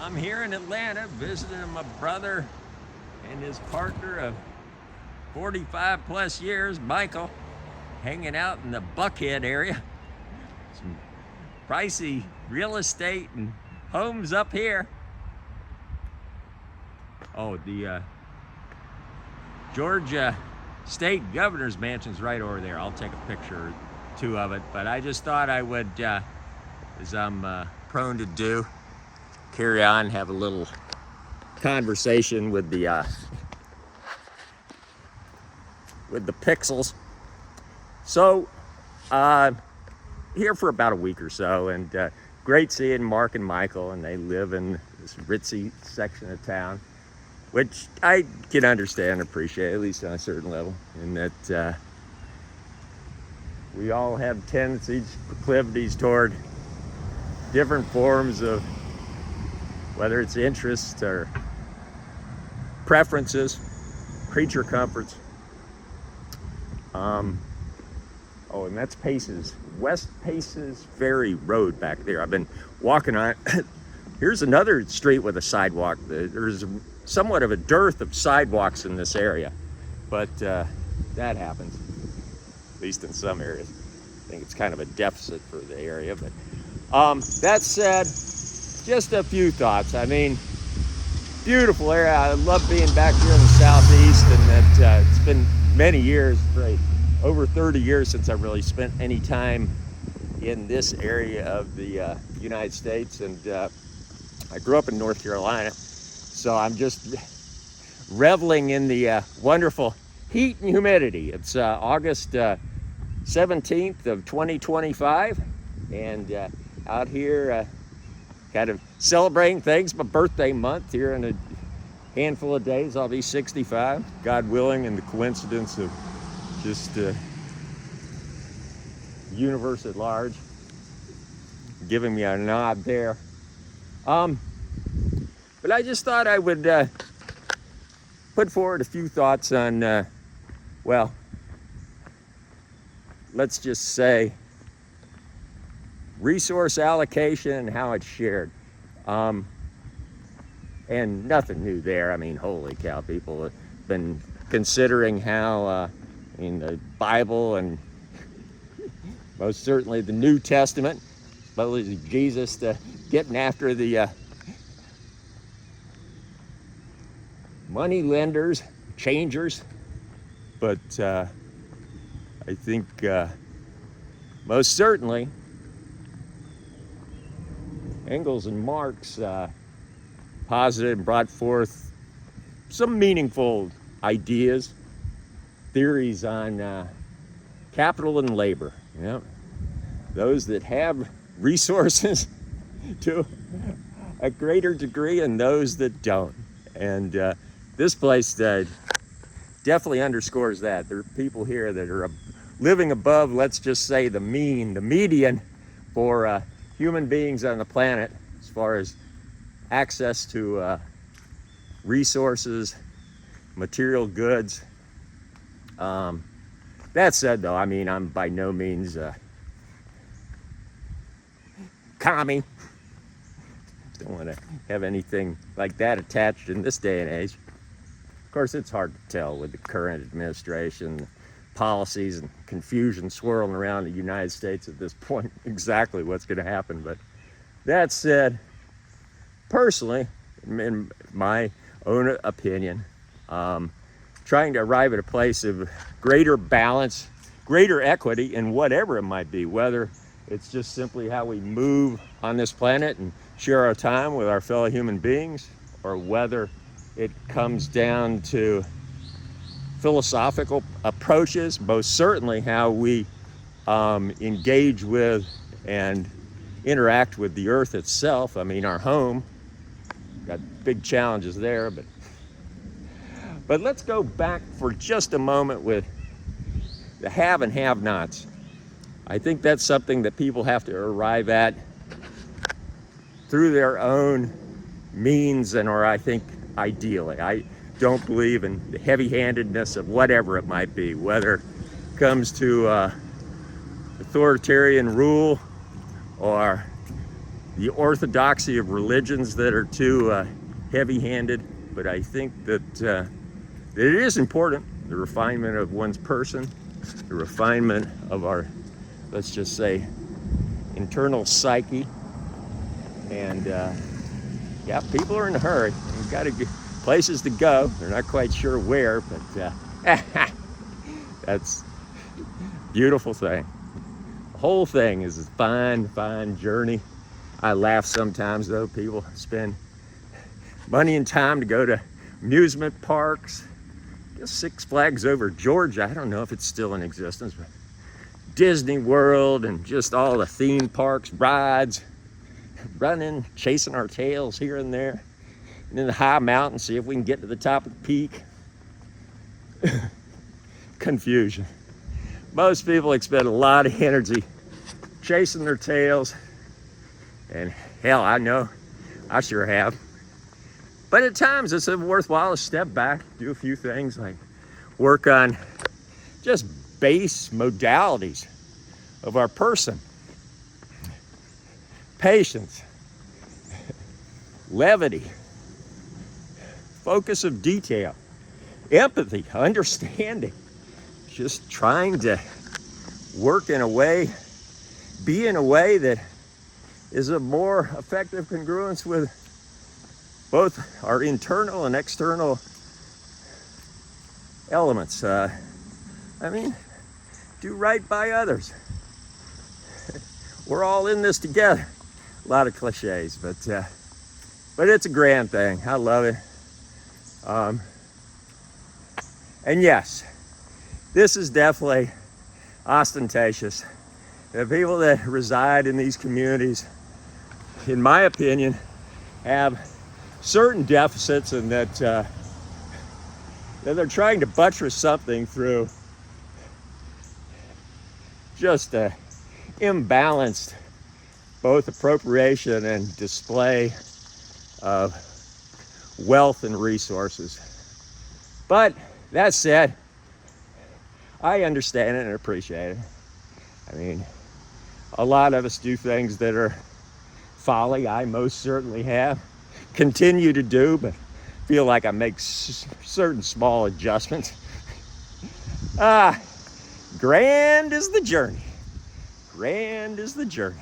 I'm here in Atlanta visiting my brother and his partner of 45 plus years, Michael, hanging out in the Buckhead area. Some pricey real estate and homes up here. Oh, the Georgia State Governor's Mansion's right over there. I'll take a picture or two of it, but I just thought I would, as I'm prone to do, carry on, have a little conversation with the pixels. So here for about a week or so, and great seeing Mark and Michael, and they live in this ritzy section of town, which I can understand and appreciate, at least on a certain level, in that we all have tendencies, proclivities toward different forms of, whether it's interests or preferences, creature comforts. Oh, and that's West Paces Ferry Road back there. I've been walking on it. Here's another street with a sidewalk. There's somewhat of a dearth of sidewalks in this area, but that happens, at least in some areas. I think it's kind of a deficit for the area, but that said, just a few thoughts. I mean, beautiful area. I love being back here in the southeast, and that it's been many years, right, over 30 years since I really spent any time in this area of the United States, and I grew up in North Carolina, so I'm just reveling in the wonderful heat and humidity. It's August 17th of 2025, and out here kind of celebrating things. My birthday month here in a handful of days. I'll be 65, God willing, and the coincidence of just universe at large giving me a nod there. But I just thought I would put forward a few thoughts on, well, let's just say resource allocation and how it's shared. And nothing new there. I mean, holy cow, people have been considering how in the Bible and most certainly the New Testament, especially Jesus getting after the money lenders, changers. But I think most certainly Engels and Marx posited and brought forth some meaningful ideas, theories on capital and labor. You know, those that have resources to a greater degree and those that don't. And this place definitely underscores that. There are people here that are living above, let's just say, the median for human beings on the planet as far as access to resources, material goods. That said, though, I mean, I'm by no means commie. Don't want to have anything like that attached in this day and age. Of course, it's hard to tell with the current administration, policies and confusion swirling around the United States at this point exactly what's going to happen. But that said, personally, in my own opinion, trying to arrive at a place of greater balance, greater equity in whatever it might be, whether it's just simply how we move on this planet and share our time with our fellow human beings, or whether it comes down to philosophical approaches, most certainly how we engage with and interact with the earth itself. I mean, our home, got big challenges there, but let's go back for just a moment with the have and have-nots. I think that's something that people have to arrive at through their own means, and or I think ideally. I don't believe in the heavy-handedness of whatever it might be, whether it comes to authoritarian rule or the orthodoxy of religions that are too heavy-handed, but I think that it is important, the refinement of one's person, the refinement of our, let's just say, internal psyche. And yeah, people are in a hurry. You've got to get places to go. They're not quite sure where, but that's a beautiful thing. The whole thing is a fine, fine journey. I laugh sometimes, though. People spend money and time to go to amusement parks. I guess Six Flags Over Georgia, I don't know if it's still in existence, but Disney World and just all the theme parks, rides, running, chasing our tails here and there, and in the high mountains, see if we can get to the top of the peak. Confusion. Most people expend a lot of energy chasing their tails, and hell, I know, I sure have. But at times it's worthwhile to step back, do a few things like work on just base modalities of our person. Patience, levity, focus of detail, empathy, understanding, just trying to work in a way, be in a way that is a more effective congruence with both our internal and external elements. I mean, do right by others. We're all in this together. A lot of cliches, but it's a grand thing. I love it. And yes, this is definitely ostentatious. The people that reside in these communities, in my opinion, have certain deficits, and that they're trying to buttress something through just a imbalanced both appropriation and display of wealth and resources. But that said, I understand it and appreciate it. I mean, a lot of us do things that are folly. I most certainly have, continue to do, but feel like I make certain small adjustments. Grand is the journey. Grand is the journey.